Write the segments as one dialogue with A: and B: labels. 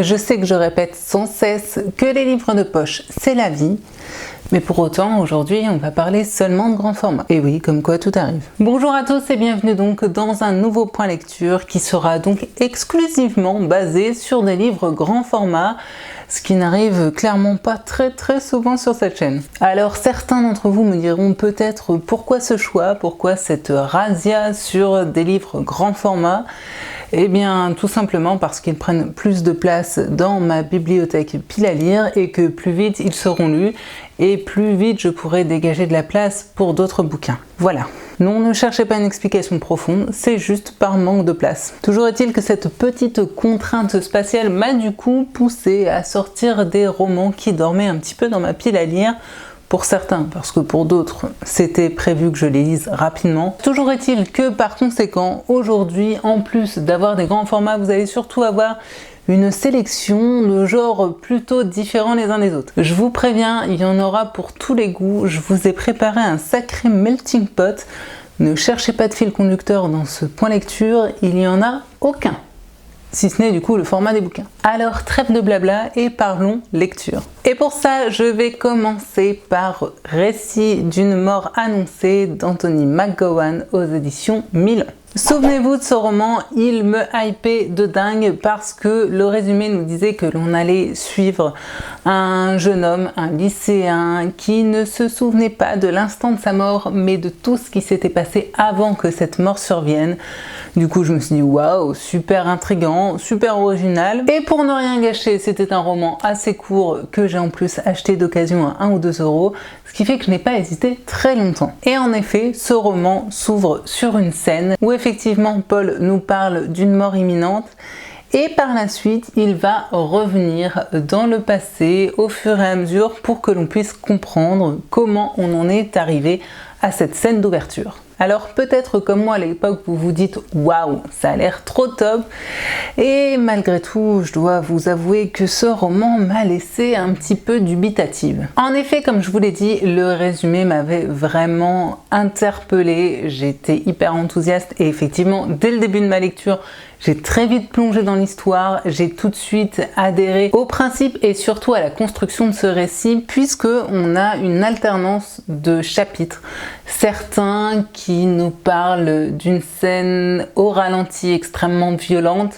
A: Je sais que je répète sans cesse que les livres de poche, c'est la vie. Mais pour autant, aujourd'hui, on va parler seulement de grand format. Et oui, comme quoi tout arrive. Bonjour à tous et bienvenue donc dans un nouveau point lecture qui sera donc exclusivement basé sur des livres grand format, ce qui n'arrive clairement pas très souvent sur cette chaîne. Alors certains d'entre vous me diront peut-être pourquoi ce choix, pourquoi cette razzia sur des livres grand format. Eh bien tout simplement parce qu'ils prennent plus de place dans ma bibliothèque pile à lire et que plus vite ils seront lus et plus vite je pourrai dégager de la place pour d'autres bouquins. Voilà. Non, ne cherchez pas une explication profonde, c'est juste par manque de place. Toujours est-il que cette petite contrainte spatiale m'a du coup poussé à sortir des romans qui dormaient un petit peu dans ma pile à lire. Pour certains, parce que pour d'autres, c'était prévu que je les lise rapidement. Toujours est-il que par conséquent, aujourd'hui, en plus d'avoir des grands formats, vous allez surtout avoir une sélection de genres plutôt différents les uns des autres. Je vous préviens, il y en aura pour tous les goûts. Je vous ai préparé un sacré melting pot. Ne cherchez pas de fil conducteur dans ce point lecture, il n'y en a aucun. Si ce n'est du coup le format des bouquins. Alors trêve de blabla et parlons lecture. Et pour ça, je vais commencer par Récit d'une mort annoncée d'Anthony McGowan aux éditions Milan. Souvenez-vous de ce roman, il me hypait de dingue parce que le résumé nous disait que l'on allait suivre un jeune homme, un lycéen qui ne se souvenait pas de l'instant de sa mort mais de tout ce qui s'était passé avant que cette mort survienne. Du coup je me suis dit waouh, super intriguant, super original. Et pour ne rien gâcher, c'était un roman assez court que j'ai en plus acheté d'occasion à 1 ou 2 euros, ce qui fait que je n'ai pas hésité très longtemps. Et en effet, ce roman s'ouvre sur une scène où effectivement Paul nous parle d'une mort imminente et par la suite il va revenir dans le passé au fur et à mesure pour que l'on puisse comprendre comment on en est arrivé à cette scène d'ouverture. Alors peut-être comme moi à l'époque vous vous dites waouh, ça a l'air trop top, et malgré tout je dois vous avouer que ce roman m'a laissé un petit peu dubitative. En effet, comme je vous l'ai dit, le résumé m'avait vraiment interpellée, j'étais hyper enthousiaste et effectivement dès le début de ma lecture j'ai très vite plongé dans l'histoire, j'ai tout de suite adhéré au principe et surtout à la construction de ce récit puisque on a une alternance de chapitres. Certains qui nous parlent d'une scène au ralenti extrêmement violente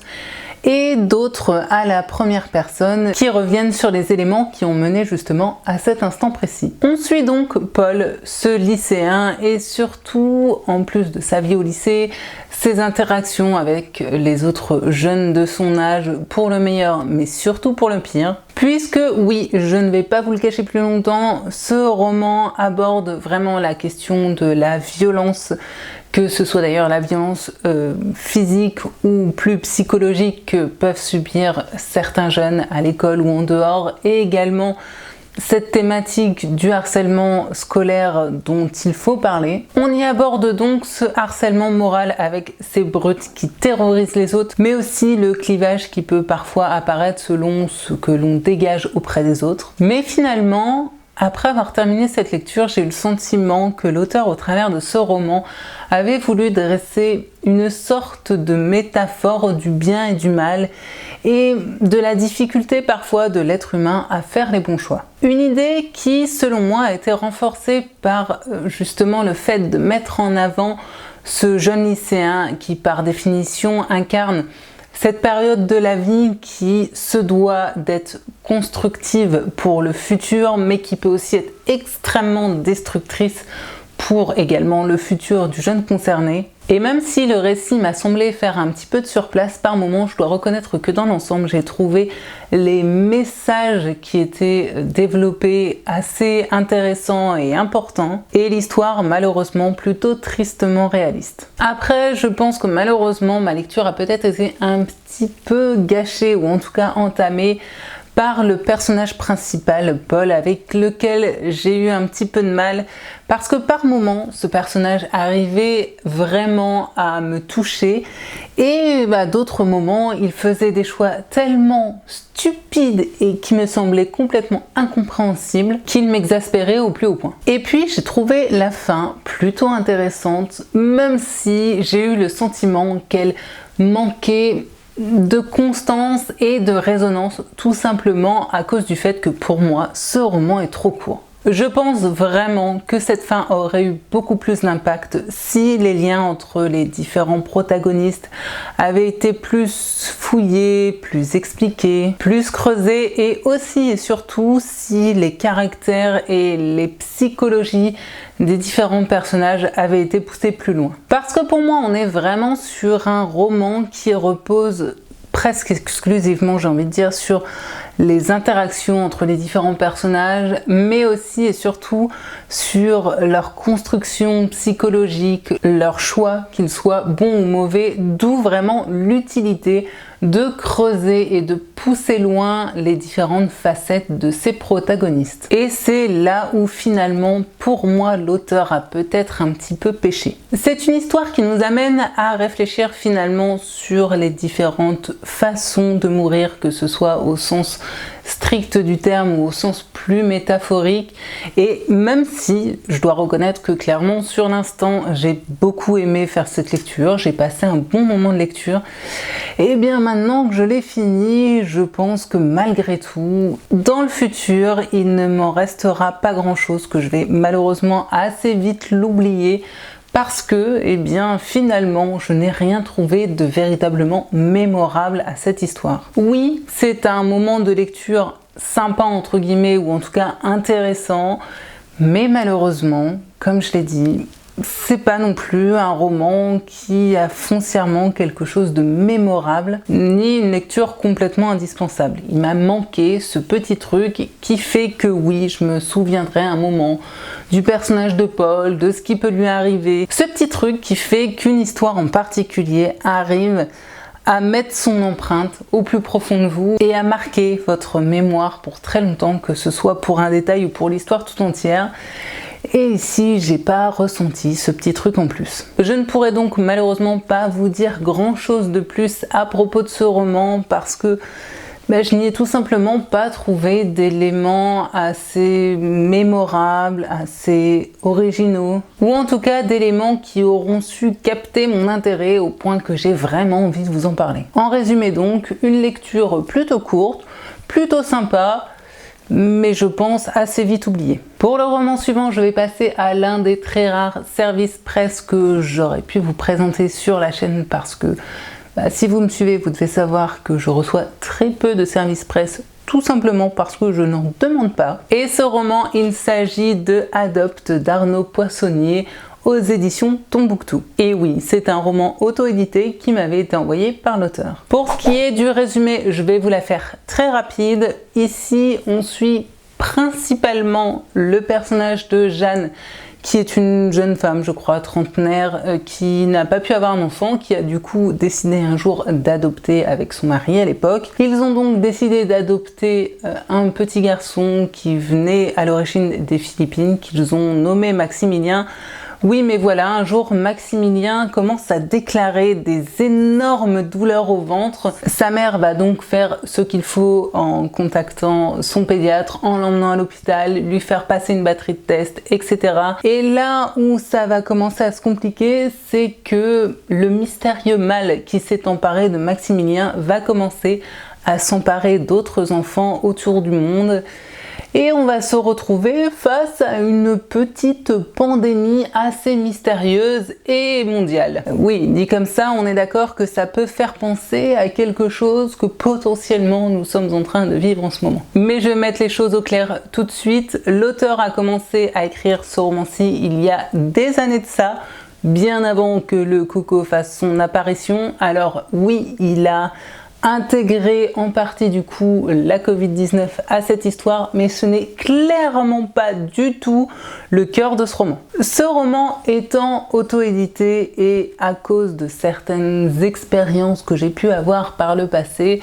A: et d'autres à la première personne qui reviennent sur les éléments qui ont mené justement à cet instant précis. On suit donc Paul, ce lycéen, et surtout, en plus de sa vie au lycée, ses interactions avec les autres jeunes de son âge, pour le meilleur mais surtout pour le pire. Puisque oui, je ne vais pas vous le cacher plus longtemps, ce roman aborde vraiment la question de la violence, que ce soit d'ailleurs la violence physique ou plus psychologique que peuvent subir certains jeunes à l'école ou en dehors, et également cette thématique du harcèlement scolaire dont il faut parler. On y aborde donc ce harcèlement moral avec ces brutes qui terrorisent les autres, mais aussi le clivage qui peut parfois apparaître selon ce que l'on dégage auprès des autres. Mais finalement, après avoir terminé cette lecture, j'ai eu le sentiment que l'auteur, au travers de ce roman, avait voulu dresser une sorte de métaphore du bien et du mal et de la difficulté parfois de l'être humain à faire les bons choix. Une idée qui, selon moi, a été renforcée par justement le fait de mettre en avant ce jeune lycéen qui, par définition, incarne cette période de la vie qui se doit d'être constructive pour le futur, mais qui peut aussi être extrêmement destructrice pour également le futur du jeune concerné. Et même si le récit m'a semblé faire un petit peu de surplace par moments, je dois reconnaître que dans l'ensemble, j'ai trouvé les messages qui étaient développés assez intéressants et importants, et l'histoire malheureusement plutôt tristement réaliste. Après, je pense que malheureusement, ma lecture a peut-être été un petit peu gâchée, ou en tout cas entamée, par le personnage principal, Paul, avec lequel j'ai eu un petit peu de mal parce que par moments, ce personnage arrivait vraiment à me toucher et d'autres moments, il faisait des choix tellement stupides et qui me semblaient complètement incompréhensibles qu'il m'exaspérait au plus haut point. Et puis, j'ai trouvé la fin plutôt intéressante, même si j'ai eu le sentiment qu'elle manquait de constance et de résonance, tout simplement à cause du fait que pour moi, ce roman est trop court. Je pense vraiment que cette fin aurait eu beaucoup plus d'impact si les liens entre les différents protagonistes avaient été plus fouillés, plus expliqués, plus creusés, et aussi et surtout si les caractères et les psychologies des différents personnages avaient été poussés plus loin. Parce que pour moi, on est vraiment sur un roman qui repose presque exclusivement, j'ai envie de dire, sur les interactions entre les différents personnages, mais aussi et surtout sur leur construction psychologique, leur choix, qu'ils soient bons ou mauvais, d'où vraiment l'utilité de creuser et de pousser loin les différentes facettes de ces protagonistes. Et c'est là où finalement, pour moi, l'auteur a peut-être un petit peu péché. C'est une histoire qui nous amène à réfléchir finalement sur les différentes façons de mourir, que ce soit au sens strict du terme ou au sens plus métaphorique, et même si je dois reconnaître que clairement sur l'instant j'ai beaucoup aimé faire cette lecture, j'ai passé un bon moment de lecture, et bien maintenant que je l'ai fini, je pense que malgré tout, dans le futur, il ne m'en restera pas grand chose, que je vais malheureusement assez vite l'oublier, parce que, eh bien, finalement, je n'ai rien trouvé de véritablement mémorable à cette histoire. Oui, c'est un moment de lecture sympa, entre guillemets, ou en tout cas intéressant, mais malheureusement, comme je l'ai dit, c'est pas non plus un roman qui a foncièrement quelque chose de mémorable, ni une lecture complètement indispensable. Il m'a manqué ce petit truc qui fait que oui, je me souviendrai un moment du personnage de Paul, de ce qui peut lui arriver. Ce petit truc qui fait qu'une histoire en particulier arrive à mettre son empreinte au plus profond de vous et à marquer votre mémoire pour très longtemps, que ce soit pour un détail ou pour l'histoire tout entière. Et ici, j'ai pas ressenti ce petit truc en plus. Je ne pourrais donc malheureusement pas vous dire grand chose de plus à propos de ce roman parce que je n'y ai tout simplement pas trouvé d'éléments assez mémorables, assez originaux, ou en tout cas d'éléments qui auront su capter mon intérêt au point que j'ai vraiment envie de vous en parler. En résumé donc, une lecture plutôt courte, plutôt sympa, mais je pense assez vite oublié. Pour le roman suivant, je vais passer à l'un des très rares services presse que j'aurais pu vous présenter sur la chaîne parce que si vous me suivez, vous devez savoir que je reçois très peu de services presse, tout simplement parce que je n'en demande pas. Et ce roman, il s'agit de Adopte d'Arnaud Poissonnier aux éditions Tombouctou. Et oui, c'est un roman auto-édité qui m'avait été envoyé par l'auteur. Pour ce qui est du résumé, je vais vous la faire très rapide. Ici, on suit principalement le personnage de Jeanne, qui est une jeune femme, je crois, trentenaire, qui n'a pas pu avoir un enfant, qui a du coup décidé un jour d'adopter avec son mari à l'époque. Ils ont donc décidé d'adopter un petit garçon qui venait à l'origine des Philippines, qu'ils ont nommé Maximilien. Oui, mais voilà, un jour, Maximilien commence à déclarer des énormes douleurs au ventre. Sa mère va donc faire ce qu'il faut en contactant son pédiatre, en l'emmenant à l'hôpital, lui faire passer une batterie de tests, etc. Et là où ça va commencer à se compliquer, c'est que le mystérieux mal qui s'est emparé de Maximilien va commencer à s'emparer d'autres enfants autour du monde. Et on va se retrouver face à une petite pandémie assez mystérieuse et mondiale. Oui, dit comme ça, on est d'accord que ça peut faire penser à quelque chose que potentiellement nous sommes en train de vivre en ce moment. Mais je vais mettre les choses au clair tout de suite. L'auteur a commencé à écrire ce roman-ci il y a des années de ça, bien avant que le Coco fasse son apparition. Alors oui, il a intégrer en partie du coup la Covid-19 à cette histoire, mais ce n'est clairement pas du tout le cœur de ce roman. Ce roman étant auto-édité et à cause de certaines expériences que j'ai pu avoir par le passé,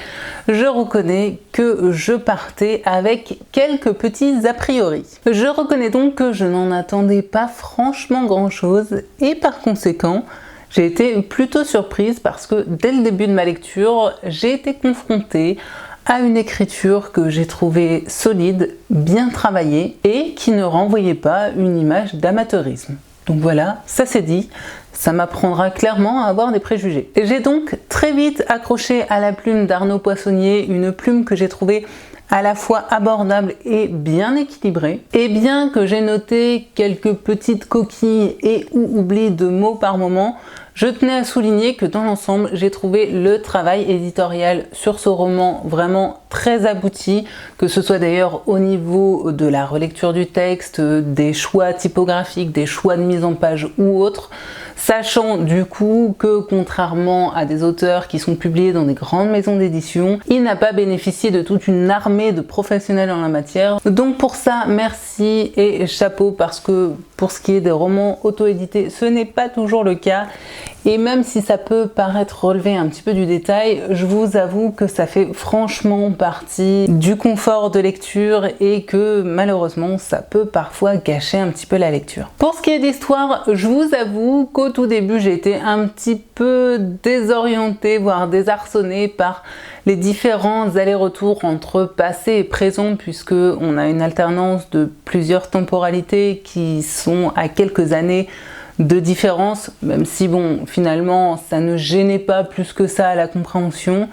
A: je reconnais que je partais avec quelques petits a priori. Je reconnais donc que je n'en attendais pas franchement grand chose et par conséquent, j'ai été plutôt surprise parce que dès le début de ma lecture, j'ai été confrontée à une écriture que j'ai trouvée solide, bien travaillée et qui ne renvoyait pas une image d'amateurisme. Donc voilà, ça c'est dit, ça m'apprendra clairement à avoir des préjugés. J'ai donc très vite accroché à la plume d'Arnaud Poissonnier, une plume que j'ai trouvée à la fois abordable et bien équilibrée. Et bien que j'ai noté quelques petites coquilles et ou oublis de mots par moment, je tenais à souligner que dans l'ensemble, j'ai trouvé le travail éditorial sur ce roman vraiment très abouti, que ce soit d'ailleurs au niveau de la relecture du texte, des choix typographiques, des choix de mise en page ou autres, sachant du coup que contrairement à des auteurs qui sont publiés dans des grandes maisons d'édition, il n'a pas bénéficié de toute une armée de professionnels en la matière. Donc pour ça, merci et chapeau, parce que pour ce qui est des romans auto-édités, ce n'est pas toujours le cas. Et même si ça peut paraître relever un petit peu du détail, je vous avoue que ça fait franchement partie du confort de lecture et que malheureusement ça peut parfois gâcher un petit peu la lecture. Pour ce qui est d'histoire, je vous avoue qu'au tout début j'ai été un petit peu désorientée, voire désarçonnée par les différents allers-retours entre passé et présent, puisque on a une alternance de plusieurs temporalités qui sont à quelques années de différence, même si bon, finalement ça ne gênait pas plus que ça à la compréhension,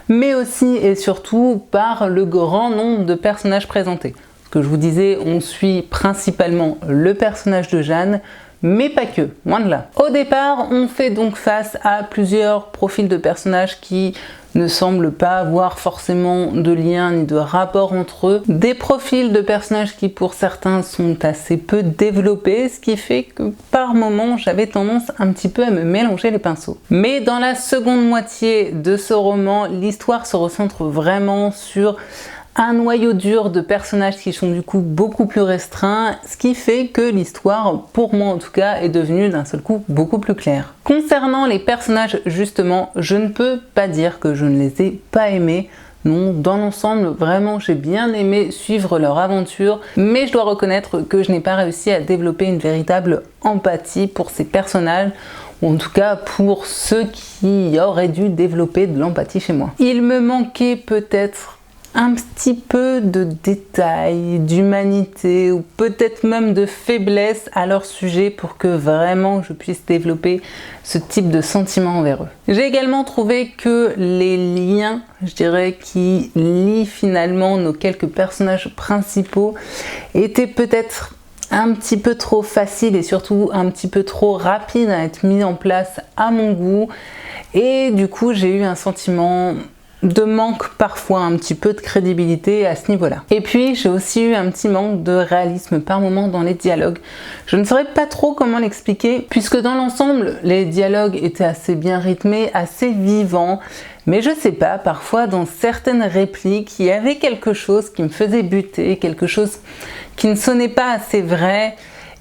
A: mais aussi et surtout par le grand nombre de personnages présentés. Ce que je vous disais, on suit principalement le personnage de Jeanne, mais pas que, loin de là. Au départ, on fait donc face à plusieurs profils de personnages qui ne semblent pas avoir forcément de lien ni de rapport entre eux. Des profils de personnages qui pour certains sont assez peu développés, ce qui fait que par moments j'avais tendance un petit peu à me mélanger les pinceaux. Mais dans la seconde moitié de ce roman, l'histoire se recentre vraiment sur un noyau dur de personnages qui sont du coup beaucoup plus restreints, ce qui fait que l'histoire, pour moi en tout cas, est devenue d'un seul coup beaucoup plus claire. Concernant les personnages justement, je ne peux pas dire que je ne les ai pas aimés. Non, dans l'ensemble, vraiment, j'ai bien aimé suivre leur aventure, mais je dois reconnaître que je n'ai pas réussi à développer une véritable empathie pour ces personnages, ou en tout cas pour ceux qui auraient dû développer de l'empathie chez moi. Il me manquait peut-être un petit peu de détails, d'humanité ou peut-être même de faiblesse à leur sujet pour que vraiment je puisse développer ce type de sentiment envers eux. J'ai également trouvé que les liens, je dirais, qui lient finalement nos quelques personnages principaux étaient peut-être un petit peu trop faciles et surtout un petit peu trop rapides à être mis en place à mon goût, et du coup j'ai eu un sentiment de manque, parfois un petit peu de crédibilité à ce niveau-là. Et puis j'ai aussi eu un petit manque de réalisme par moment dans les dialogues. Je ne saurais pas trop comment l'expliquer, puisque dans l'ensemble les dialogues étaient assez bien rythmés, assez vivants, mais je sais pas, parfois dans certaines répliques il y avait quelque chose qui me faisait buter, quelque chose qui ne sonnait pas assez vrai,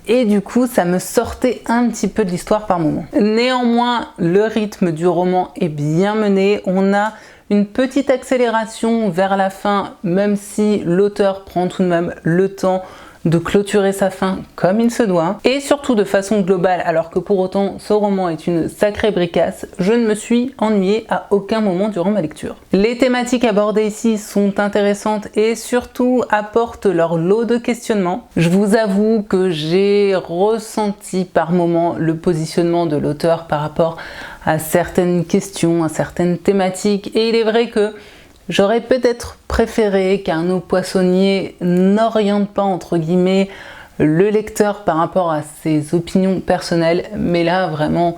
A: et du coup ça me sortait un petit peu de l'histoire par moment. Néanmoins, le rythme du roman est bien mené, on a une petite accélération vers la fin, même si l'auteur prend tout de même le temps de clôturer sa fin comme il se doit, et surtout de façon globale, alors que pour autant ce roman est une sacrée bricasse, je ne me suis ennuyée à aucun moment durant ma lecture. Les thématiques abordées ici sont intéressantes et surtout apportent leur lot de questionnements. Je vous avoue que j'ai ressenti par moments le positionnement de l'auteur par rapport à certaines questions, à certaines thématiques, et il est vrai que j'aurais peut-être préféré qu'Arnaud Poissonnier n'oriente pas entre guillemets le lecteur par rapport à ses opinions personnelles, mais là vraiment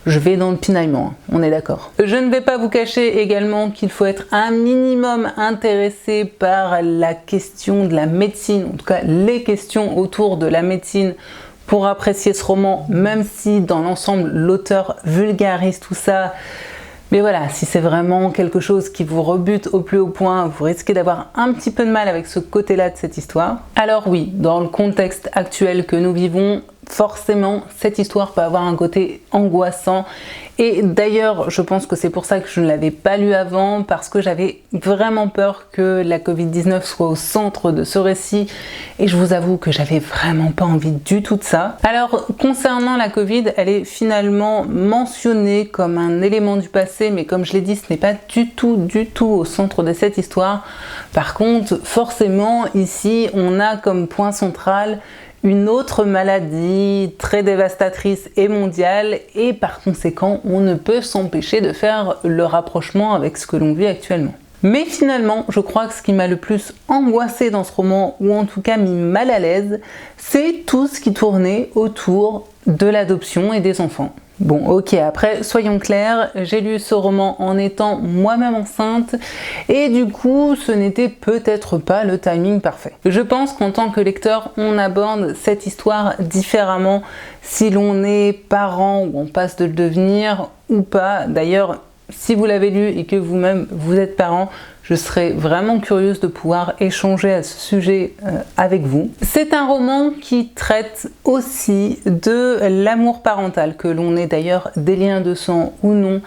A: je vais dans le pinaillement, on est d'accord. Je ne vais pas vous cacher également qu'il faut être un minimum intéressé par la question de la médecine, en tout cas les questions autour de la médecine, pour apprécier ce roman, même si dans l'ensemble l'auteur vulgarise tout ça. Mais voilà, si c'est vraiment quelque chose qui vous rebute au plus haut point, vous risquez d'avoir un petit peu de mal avec ce côté-là de cette histoire. Alors oui, dans le contexte actuel que nous vivons, forcément cette histoire peut avoir un côté angoissant, et d'ailleurs je pense que c'est pour ça que je ne l'avais pas lu avant, parce que j'avais vraiment peur que la Covid-19 soit au centre de ce récit, et je vous avoue que j'avais vraiment pas envie du tout de ça. Alors concernant la Covid, elle est finalement mentionnée comme un élément du passé, mais comme je l'ai dit, ce n'est pas du tout au centre de cette histoire. Par contre, forcément ici on a comme point central une autre maladie très dévastatrice et mondiale, et par conséquent on ne peut s'empêcher de faire le rapprochement avec ce que l'on vit actuellement. Mais finalement, je crois que ce qui m'a le plus angoissée dans ce roman, ou en tout cas mis mal à l'aise, c'est tout ce qui tournait autour de l'adoption et des enfants. Bon, ok, après, soyons clairs, j'ai lu ce roman en étant moi-même enceinte, et du coup, ce n'était peut-être pas le timing parfait. Je pense qu'en tant que lecteur, on aborde cette histoire différemment si l'on est parent ou on passe de le devenir ou pas. D'ailleurs, si vous l'avez lu et que vous-même vous êtes parent, je serais vraiment curieuse de pouvoir échanger à ce sujet avec vous. C'est un roman qui traite aussi de l'amour parental, que l'on ait d'ailleurs des liens de sang ou non.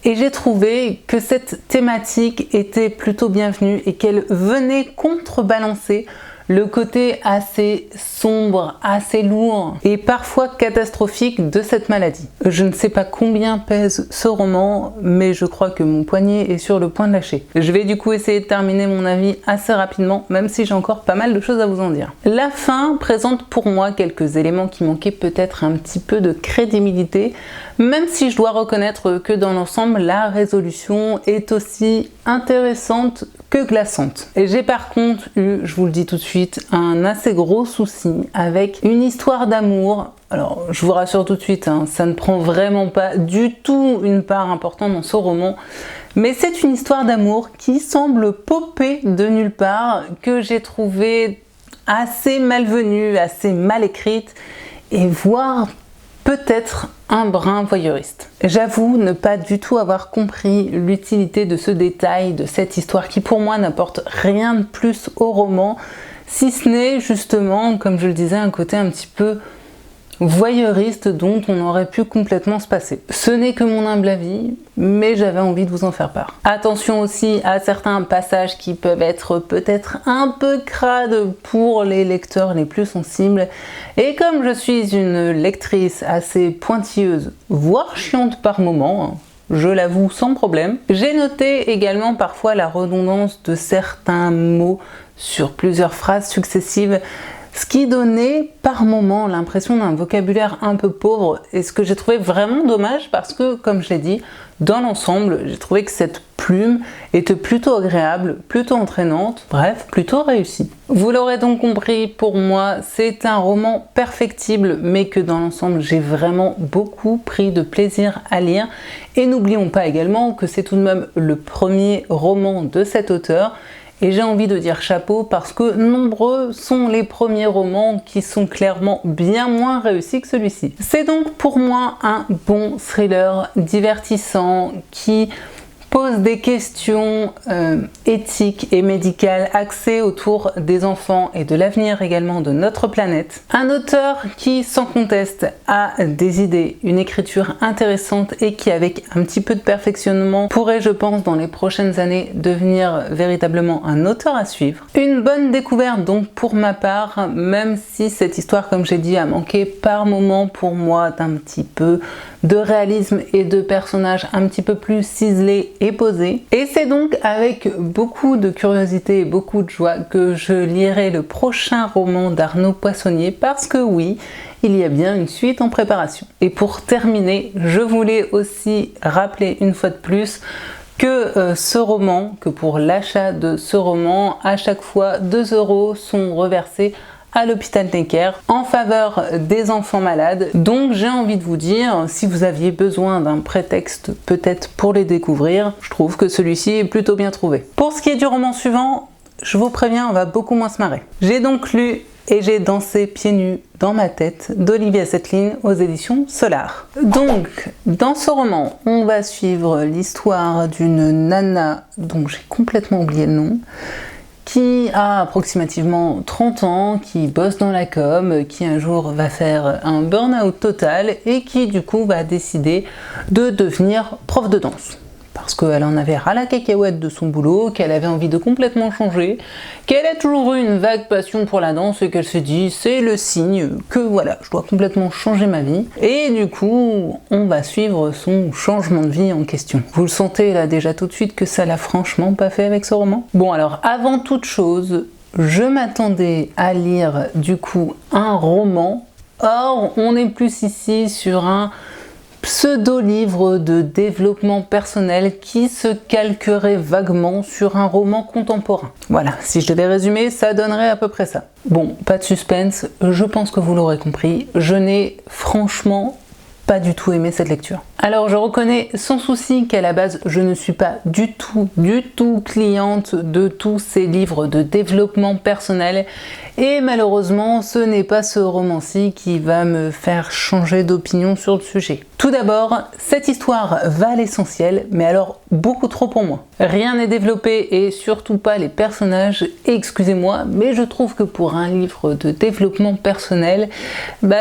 A: Et j'ai trouvé que cette thématique était plutôt bienvenue et qu'elle venait contrebalancer le côté assez sombre, assez lourd et parfois catastrophique de cette maladie. Je ne sais pas combien pèse ce roman, mais je crois que mon poignet est sur le point de lâcher. Je vais du coup essayer de terminer mon avis assez rapidement, même si j'ai encore pas mal de choses à vous en dire. La fin présente pour moi quelques éléments qui manquaient peut-être un petit peu de crédibilité, même si je dois reconnaître que dans l'ensemble, la résolution est aussi intéressante que glaçante. Et j'ai par contre eu, je vous le dis tout de suite, un assez gros souci avec une histoire d'amour. Alors, je vous rassure tout de suite, ça ne prend vraiment pas du tout une part importante dans ce roman, mais c'est une histoire d'amour qui semble popper de nulle part, que j'ai trouvée assez malvenue, assez mal écrite, et voire peut-être un brin voyeuriste. J'avoue ne pas du tout avoir compris l'utilité de ce détail, de cette histoire qui pour moi n'apporte rien de plus au roman, si ce n'est justement, comme je le disais, un côté un petit peu voyeuriste dont on aurait pu complètement se passer. Ce n'est que mon humble avis, mais j'avais envie de vous en faire part. Attention aussi à certains passages qui peuvent être peut-être un peu crades pour les lecteurs les plus sensibles, et comme je suis une lectrice assez pointilleuse, voire chiante par moments, je l'avoue sans problème, j'ai noté également parfois la redondance de certains mots sur plusieurs phrases successives, ce qui donnait par moments l'impression d'un vocabulaire un peu pauvre, et ce que j'ai trouvé vraiment dommage parce que, comme je l'ai dit, dans l'ensemble, j'ai trouvé que cette plume était plutôt agréable, plutôt entraînante, bref, plutôt réussie. Vous l'aurez donc compris, pour moi, c'est un roman perfectible, mais que dans l'ensemble, j'ai vraiment beaucoup pris de plaisir à lire. Et n'oublions pas également que c'est tout de même le premier roman de cet auteur. Et j'ai envie de dire chapeau parce que nombreux sont les premiers romans qui sont clairement bien moins réussis que celui-ci. C'est donc pour moi un bon thriller divertissant qui pose des questions éthiques et médicales axées autour des enfants et de l'avenir également de notre planète. Un auteur qui, sans conteste, a des idées, une écriture intéressante et qui, avec un petit peu de perfectionnement, pourrait, je pense, dans les prochaines années, devenir véritablement un auteur à suivre. Une bonne découverte donc pour ma part, même si cette histoire, comme j'ai dit, a manqué par moments pour moi d'un petit peu de réalisme et de personnages un petit peu plus ciselés et posés. Et c'est donc avec beaucoup de curiosité et beaucoup de joie que je lirai le prochain roman d'Arnaud Poissonnier, parce que oui, il y a bien une suite en préparation. Et pour terminer, je voulais aussi rappeler une fois de plus que ce roman, que pour l'achat de ce roman, à chaque fois 2 € sont reversés à l'hôpital Necker en faveur des enfants malades. Donc j'ai envie de vous dire, si vous aviez besoin d'un prétexte peut-être pour les découvrir, je trouve que celui-ci est plutôt bien trouvé. Pour ce qui est du roman suivant, je vous préviens, on va beaucoup moins se marrer. J'ai donc lu Et j'ai dansé pieds nus dans ma tête d'Olivier Assetlin aux éditions Solar. Donc, dans ce roman, on va suivre l'histoire d'une nana dont j'ai complètement oublié le nom, qui a approximativement 30 ans, qui bosse dans la com, qui un jour va faire un burn-out total et qui du coup va décider de devenir prof de danse. Parce qu'elle en avait ras la cacahuète de son boulot, qu'elle avait envie de complètement changer, qu'elle a toujours eu une vague passion pour la danse et qu'elle se dit c'est le signe que voilà, je dois complètement changer ma vie. Et du coup, on va suivre son changement de vie en question. Vous le sentez là déjà tout de suite que ça l'a franchement pas fait avec ce roman? Bon alors, avant toute chose, je m'attendais à lire du coup un roman. Or, on est plus ici sur un pseudo-livre de développement personnel qui se calquerait vaguement sur un roman contemporain. Voilà, si je devais résumer, ça donnerait à peu près ça. Bon, pas de suspense, je pense que vous l'aurez compris, je n'ai franchement pas du tout aimé cette lecture. Alors je reconnais sans souci qu'à la base je ne suis pas du tout cliente de tous ces livres de développement personnel et malheureusement ce n'est pas ce roman-ci qui va me faire changer d'opinion sur le sujet. Tout d'abord, cette histoire va à l'essentiel, mais alors beaucoup trop pour moi. Rien n'est développé et surtout pas les personnages, excusez-moi, mais je trouve que pour un livre de développement personnel,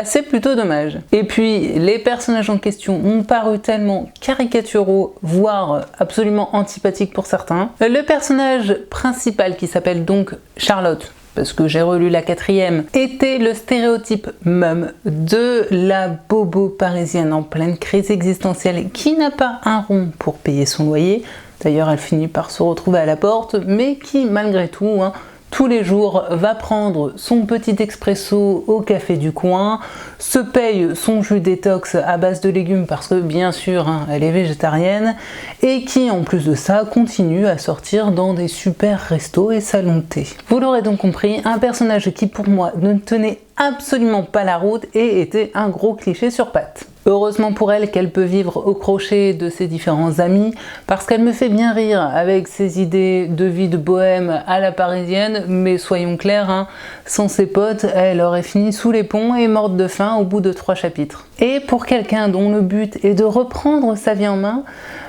A: c'est plutôt dommage. Et puis les personnages en question m'ont paru tellement caricaturaux, voire absolument antipathiques pour certains. Le personnage principal qui s'appelle donc Charlotte, parce que j'ai relu la 4e, était le stéréotype mum de la bobo parisienne en pleine crise existentielle qui n'a pas un rond pour payer son loyer. D'ailleurs, elle finit par se retrouver à la porte, mais qui, malgré tout, tous les jours, va prendre son petit expresso au café du coin, se paye son jus détox à base de légumes parce que, bien sûr, elle est végétarienne, et qui, en plus de ça, continue à sortir dans des super restos et salons de thé. Vous l'aurez donc compris, un personnage qui, pour moi, ne tenait absolument pas la route et était un gros cliché sur pattes. Heureusement pour elle qu'elle peut vivre au crochet de ses différents amis, parce qu'elle me fait bien rire avec ses idées de vie de bohème à la parisienne, mais soyons clairs, sans ses potes, elle aurait fini sous les ponts et morte de faim au bout de 3 chapitres. Et pour quelqu'un dont le but est de reprendre sa vie en main,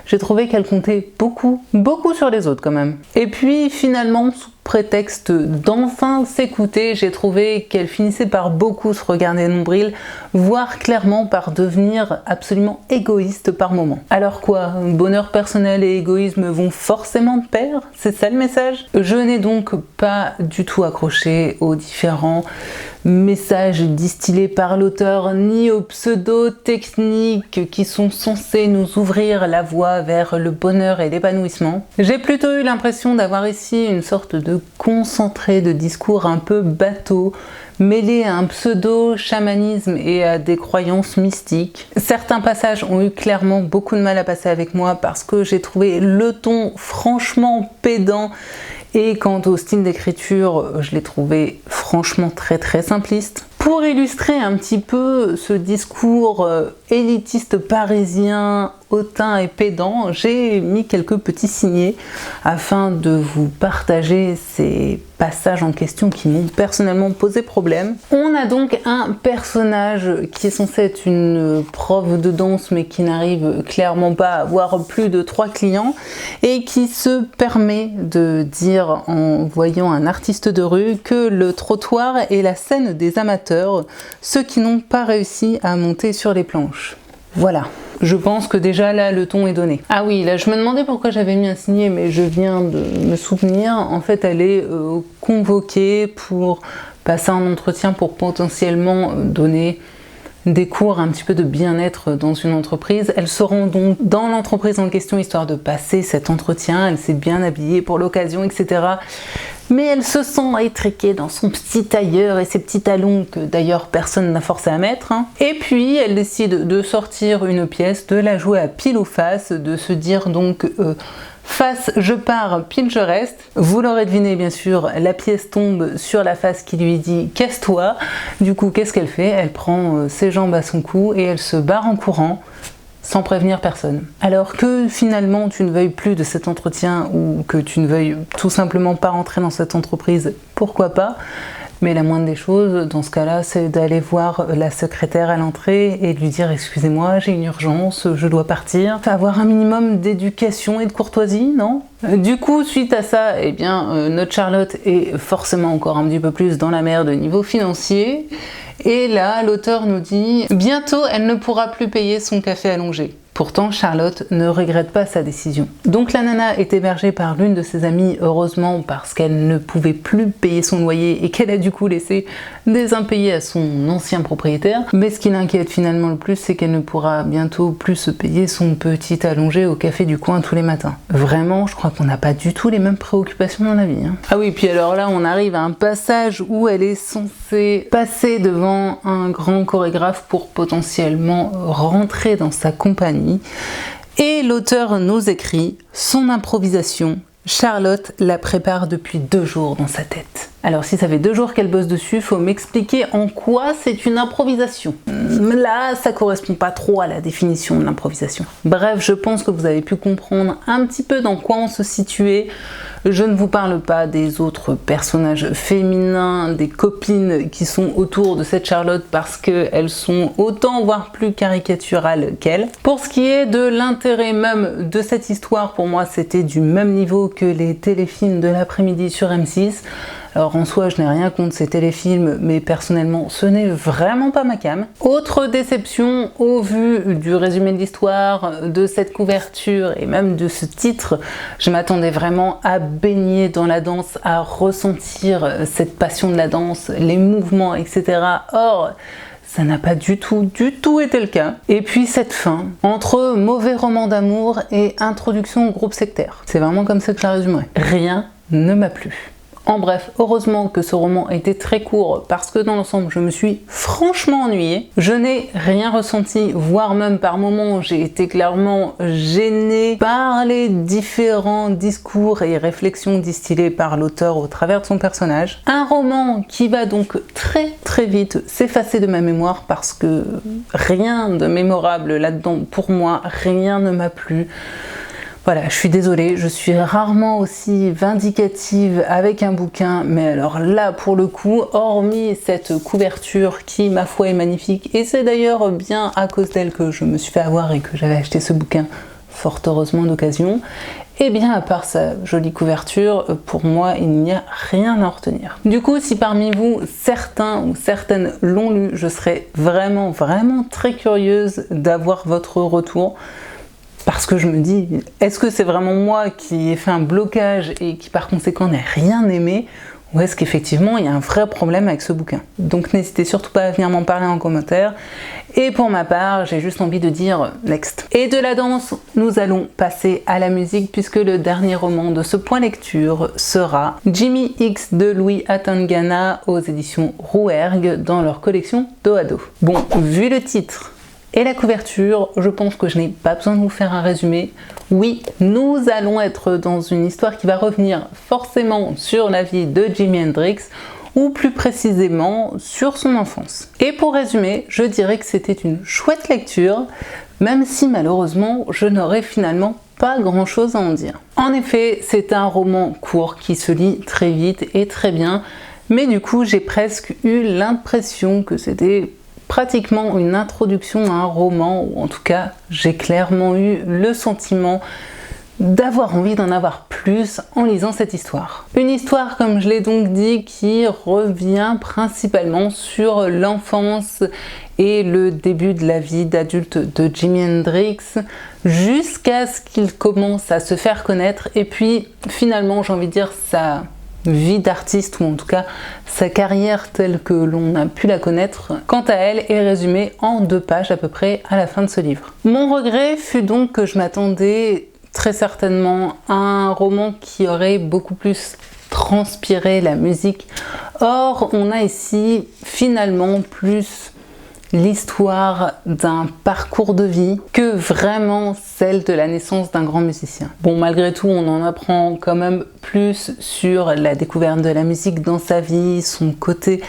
A: j'ai trouvé qu'elle comptait beaucoup sur les autres quand même. Et puis finalement, sous prétexte d'enfin s'écouter, j'ai trouvé qu'elle finissait par beaucoup se regarder le nombril, voire clairement par devenir absolument égoïste par moment. Alors quoi, bonheur personnel et égoïsme vont forcément de pair? C'est ça le message? Je n'ai donc pas du tout accroché aux différents messages distillés par l'auteur, ni aux pseudo-techniques qui sont censées nous ouvrir la voie vers le bonheur et l'épanouissement. J'ai plutôt eu l'impression d'avoir ici une sorte de concentré de discours un peu bateau, mêlé à un pseudo-chamanisme et à des croyances mystiques. Certains passages ont eu clairement beaucoup de mal à passer avec moi parce que j'ai trouvé le ton franchement pédant. Et quant au style d'écriture, je l'ai trouvé franchement très simpliste. Pour illustrer un petit peu ce discours élitiste parisien, hautain et pédant, j'ai mis quelques petits signets afin de vous partager ces passages en question qui m'ont personnellement posé problème. On a donc un personnage qui est censé être une prof de danse mais qui n'arrive clairement pas à avoir plus de 3 clients et qui se permet de dire en voyant un artiste de rue que le trottoir est la scène des amateurs, ceux qui n'ont pas réussi à monter sur les planches. Voilà, je pense que déjà là le ton est donné. Ah oui, là je me demandais pourquoi j'avais mis un signet, mais je viens de me souvenir. En fait, elle est convoquée pour passer un entretien pour potentiellement donner des cours un petit peu de bien-être dans une entreprise. Elle se rend donc dans l'entreprise en question histoire de passer cet entretien. Elle s'est bien habillée pour l'occasion, etc. Mais elle se sent étriquée dans son petit tailleur et ses petits talons que d'ailleurs personne n'a forcé à mettre. Et puis elle décide de sortir une pièce, de la jouer à pile ou face, de se dire donc face je pars, pile je reste. Vous l'aurez deviné bien sûr, la pièce tombe sur la face qui lui dit casse-toi. Du coup qu'est-ce qu'elle fait? Elle prend ses jambes à son cou et elle se barre en courant, sans prévenir personne. Alors que finalement tu ne veuilles plus de cet entretien ou que tu ne veuilles tout simplement pas rentrer dans cette entreprise, pourquoi pas? Mais la moindre des choses, dans ce cas-là, c'est d'aller voir la secrétaire à l'entrée et de lui dire « Excusez-moi, j'ai une urgence, je dois partir ». Avoir un minimum d'éducation et de courtoisie, non? Du coup, suite à ça, eh bien, notre Charlotte est forcément encore un petit peu plus dans la merde au niveau financier. Et là, l'auteur nous dit « Bientôt, elle ne pourra plus payer son café allongé ». Pourtant, Charlotte ne regrette pas sa décision. Donc la nana est hébergée par l'une de ses amies, heureusement, parce qu'elle ne pouvait plus payer son loyer et qu'elle a du coup laissé des impayés à son ancien propriétaire. Mais ce qui l'inquiète finalement le plus, c'est qu'elle ne pourra bientôt plus se payer son petit allongé au café du coin tous les matins. Vraiment, je crois qu'on n'a pas du tout les mêmes préoccupations dans la vie. Ah oui, puis alors là, on arrive à un passage où elle est censée passer devant un grand chorégraphe pour potentiellement rentrer dans sa compagnie. Et l'auteur nous écrit son improvisation. Charlotte la prépare depuis 2 jours dans sa tête. Alors si ça fait 2 jours qu'elle bosse dessus, faut m'expliquer en quoi c'est une improvisation. Là, ça correspond pas trop à la définition de l'improvisation. Bref, je pense que vous avez pu comprendre un petit peu dans quoi on se situait. Je ne vous parle pas des autres personnages féminins, des copines qui sont autour de cette Charlotte parce qu'elles sont autant voire plus caricaturales qu'elle. Pour ce qui est de l'intérêt même de cette histoire, pour moi c'était du même niveau que les téléfilms de l'après-midi sur M6. Alors en soi, je n'ai rien contre ces téléfilms, mais personnellement, ce n'est vraiment pas ma came. Autre déception, au vu du résumé de l'histoire, de cette couverture et même de ce titre, je m'attendais vraiment à baigner dans la danse, à ressentir cette passion de la danse, les mouvements, etc. Or, ça n'a pas du tout été le cas. Et puis cette fin, entre mauvais roman d'amour et introduction au groupe sectaire. C'est vraiment comme ça que je la résumerai. Rien ne m'a plu. En bref, heureusement que ce roman a été très court parce que dans l'ensemble, je me suis franchement ennuyée. Je n'ai rien ressenti, voire même par moments, j'ai été clairement gênée par les différents discours et réflexions distillés par l'auteur au travers de son personnage. Un roman qui va donc très vite s'effacer de ma mémoire parce que rien de mémorable là-dedans pour moi, rien ne m'a plu. Voilà, je suis désolée, je suis rarement aussi vindicative avec un bouquin, mais alors là, pour le coup, hormis cette couverture qui, ma foi, est magnifique, et c'est d'ailleurs bien à cause d'elle que je me suis fait avoir et que j'avais acheté ce bouquin, fort heureusement d'occasion, et bien à part sa jolie couverture, pour moi, il n'y a rien à en retenir. Du coup, si parmi vous, certains ou certaines l'ont lu, je serais vraiment très curieuse d'avoir votre retour. Parce que je me dis, est-ce que c'est vraiment moi qui ai fait un blocage et qui par conséquent n'ai rien aimé, ou est-ce qu'effectivement il y a un vrai problème avec ce bouquin? Donc n'hésitez surtout pas à venir m'en parler en commentaire. Et pour ma part, j'ai juste envie de dire next. Et de la danse, nous allons passer à la musique puisque le dernier roman de ce point lecture sera Jimmy X de Louis Atangana aux éditions Rouergue dans leur collection dos à dos. Bon, vu le titre et la couverture, je pense que je n'ai pas besoin de vous faire un résumé. Oui, nous allons être dans une histoire qui va revenir forcément sur la vie de Jimi Hendrix, ou plus précisément sur son enfance. Et pour résumer, je dirais que c'était une chouette lecture, même si malheureusement je n'aurais finalement pas grand chose à en dire. En effet, c'est un roman court qui se lit très vite et très bien, mais du coup j'ai presque eu l'impression que c'était pratiquement une introduction à un roman, ou en tout cas j'ai clairement eu le sentiment d'avoir envie d'en avoir plus en lisant cette histoire. Une histoire, comme je l'ai donc dit, qui revient principalement sur l'enfance et le début de la vie d'adulte de Jimi Hendrix jusqu'à ce qu'il commence à se faire connaître et puis finalement j'ai envie de dire sa vie d'artiste, ou en tout cas sa carrière telle que l'on a pu la connaître, quant à elle est résumée en 2 pages à peu près à la fin de ce livre. Mon regret fut donc que je m'attendais très certainement à un roman qui aurait beaucoup plus transpiré la musique. Or, on a ici finalement plus l'histoire d'un parcours de vie que vraiment celle de la naissance d'un grand musicien. Bon, malgré tout, on en apprend quand même plus sur la découverte de la musique dans sa vie, son côté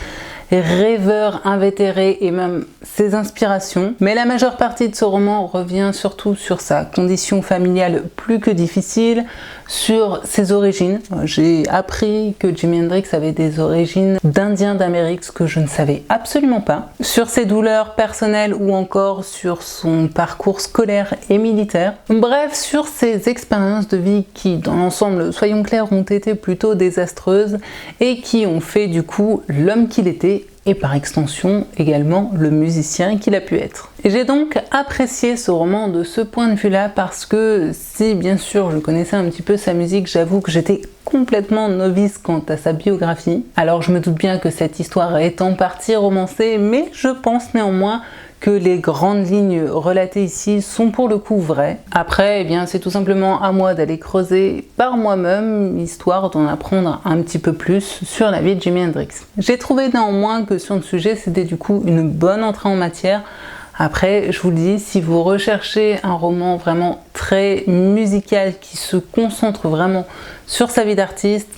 A: rêveur invétéré et même ses inspirations. Mais la majeure partie de ce roman revient surtout sur sa condition familiale plus que difficile, sur ses origines. J'ai appris que Jimi Hendrix avait des origines d'Indien d'Amérique, ce que je ne savais absolument pas. Sur ses douleurs personnelles ou encore sur son parcours scolaire et militaire. Bref, sur ses expériences de vie qui, dans l'ensemble, soyons clairs, ont été plutôt désastreuses et qui ont fait du coup l'homme qu'il était et par extension également le musicien qu'il a pu être. Et j'ai donc apprécié ce roman de ce point de vue-là parce que si bien sûr je connaissais un petit peu sa musique, j'avoue que j'étais complètement novice quant à sa biographie. Alors je me doute bien que cette histoire est en partie romancée, mais je pense néanmoins que les grandes lignes relatées ici sont pour le coup vraies. Après, eh bien, c'est tout simplement à moi d'aller creuser par moi-même, histoire d'en apprendre un petit peu plus sur la vie de Jimi Hendrix. J'ai trouvé néanmoins que sur le sujet, c'était du coup une bonne entrée en matière. Après, je vous le dis, si vous recherchez un roman vraiment très musical qui se concentre vraiment sur sa vie d'artiste,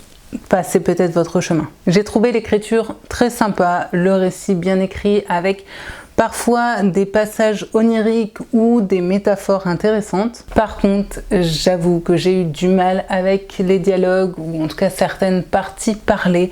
A: passez peut-être votre chemin. J'ai trouvé l'écriture très sympa, le récit bien écrit avec parfois des passages oniriques ou des métaphores intéressantes. Par contre, j'avoue que j'ai eu du mal avec les dialogues ou en tout cas certaines parties parlées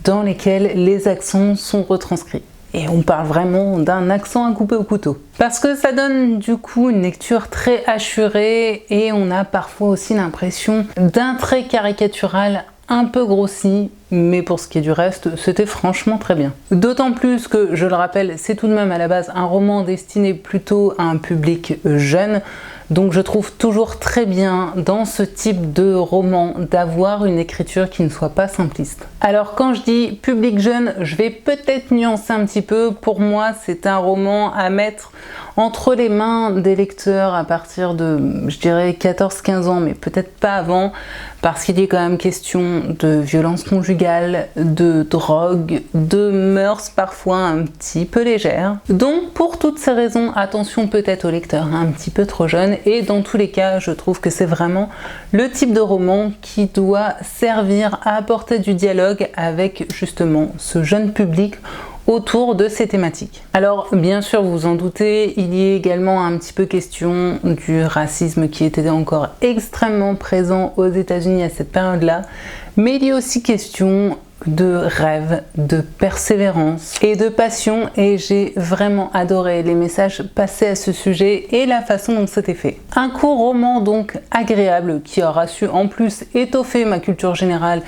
A: dans lesquelles les accents sont retranscrits. Et on parle vraiment d'un accent à couper au couteau. Parce que ça donne du coup une lecture très hachurée et on a parfois aussi l'impression d'un trait caricatural un peu grossi, mais pour ce qui est du reste, c'était franchement très bien. D'autant plus que, je le rappelle, c'est tout de même à la base un roman destiné plutôt à un public jeune, donc je trouve toujours très bien dans ce type de roman d'avoir une écriture qui ne soit pas simpliste. Alors quand je dis public jeune, je vais peut-être nuancer un petit peu. Pour moi, c'est un roman à mettre entre les mains des lecteurs à partir de, je dirais, 14-15 ans, mais peut-être pas avant, parce qu'il est quand même question de violence conjugale, de drogue, de mœurs parfois un petit peu légères. Donc pour toutes ces raisons, attention peut-être aux lecteurs un petit peu trop jeunes, et dans tous les cas, je trouve que c'est vraiment le type de roman qui doit servir à apporter du dialogue avec justement ce jeune public autour de ces thématiques. Alors bien sûr, vous vous en doutez, il y a également un petit peu question du racisme qui était encore extrêmement présent aux États-Unis à cette période-là, mais il y a aussi question de rêve, de persévérance et de passion, et j'ai vraiment adoré les messages passés à ce sujet et la façon dont c'était fait. Un court roman donc agréable qui aura su en plus étoffer ma culture générale,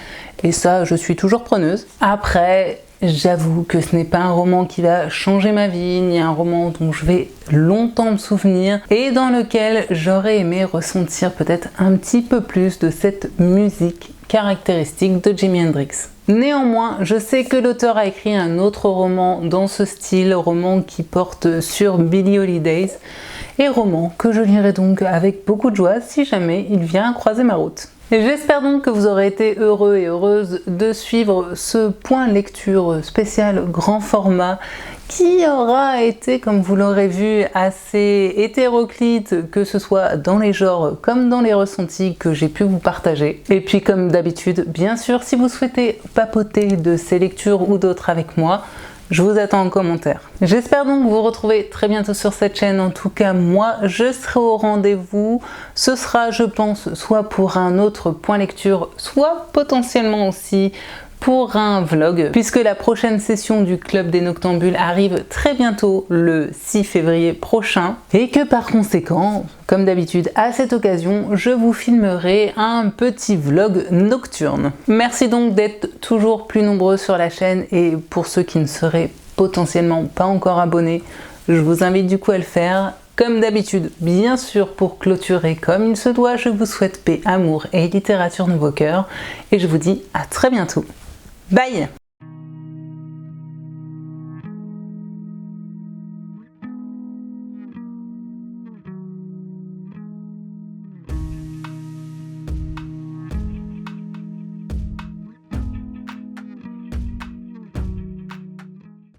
A: et ça je suis toujours preneuse. Après, j'avoue que ce n'est pas un roman qui va changer ma vie, ni un roman dont je vais longtemps me souvenir et dans lequel j'aurais aimé ressentir peut-être un petit peu plus de cette musique caractéristique de Jimi Hendrix. Néanmoins, je sais que l'auteur a écrit un autre roman dans ce style, roman qui porte sur Billie Holiday, et roman que je lirai donc avec beaucoup de joie si jamais il vient croiser ma route. J'espère donc que vous aurez été heureux et heureuses de suivre ce point lecture spécial grand format qui aura été, comme vous l'aurez vu, assez hétéroclite, que ce soit dans les genres comme dans les ressentis que j'ai pu vous partager. Et puis comme d'habitude, bien sûr, si vous souhaitez papoter de ces lectures ou d'autres avec moi, je vous attends en commentaire. J'espère donc vous retrouver très bientôt sur cette chaîne. En tout cas, moi, je serai au rendez-vous. Ce sera, je pense, soit pour un autre point lecture, soit potentiellement aussi pour un vlog, puisque la prochaine session du Club des Noctambules arrive très bientôt, le 6 février prochain, et que par conséquent, comme d'habitude, à cette occasion, je vous filmerai un petit vlog nocturne. Merci donc d'être toujours plus nombreux sur la chaîne, et pour ceux qui ne seraient potentiellement pas encore abonnés, je vous invite du coup à le faire. Comme d'habitude, bien sûr, pour clôturer comme il se doit, je vous souhaite paix, amour et littérature dans vos cœurs, et je vous dis à très bientôt. Bye!